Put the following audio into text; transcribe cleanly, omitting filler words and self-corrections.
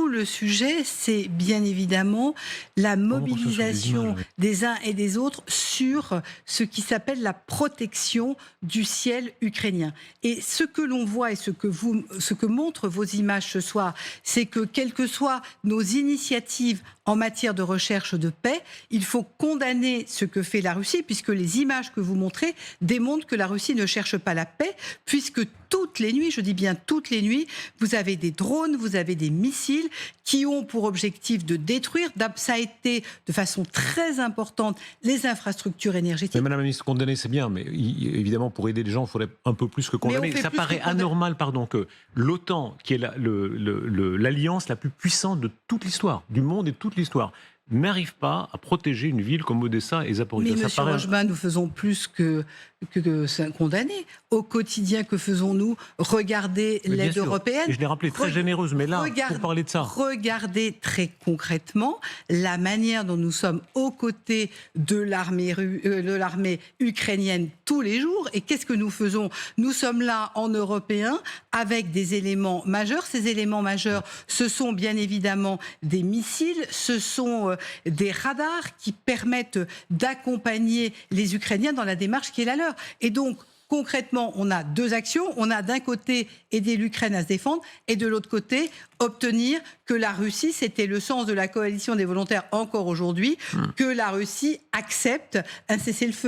le sujet, c'est bien évidemment la mobilisation des uns et des autres sur ce qui s'appelle la protection du ciel ukrainien. Et ce que l'on voit et ce que montrent vos images ce soir, c'est que quelles que soient nos initiatives en matière de recherche de paix, il faut condamner ce que fait la Russie, puisque les images que vous montrez démontrent que la Russie ne cherche pas la paix, puisque toutes les nuits, je dis bien toutes les nuits, vous avez des drones, vous avez des missiles qui ont pour objectif de détruire. Ça a été de façon très importante les infrastructures énergétiques. Mais Madame la Ministre, condamner c'est bien, mais évidemment pour aider les gens, il faudrait un peu plus que condamner. Ça paraît anormal, que l'OTAN, qui est l'alliance la plus puissante de toute l'histoire, du monde et de toute l'histoire, n'arrive pas à protéger une ville comme Odessa et Zaporizhzhia. Mais Monsieur Rochebin, nous faisons plus que condamner. Au quotidien, que faisons-nous? Regardez l'aide européenne. Et je l'ai rappelé, très généreuse, mais là, pour parler de ça. Regardez très concrètement la manière dont nous sommes aux côtés de l'armée ukrainienne tous les jours. Et qu'est-ce que nous faisons? Nous sommes là en Européens avec des éléments majeurs. Ces éléments majeurs, ce sont bien évidemment des missiles, ce sont des radars qui permettent d'accompagner les Ukrainiens dans la démarche qui est la leur. Et donc, concrètement, on a deux actions. On a d'un côté aider l'Ukraine à se défendre et de l'autre côté obtenir que la Russie, c'était le sens de la coalition des volontaires encore aujourd'hui, que la Russie accepte un cessez-le-feu.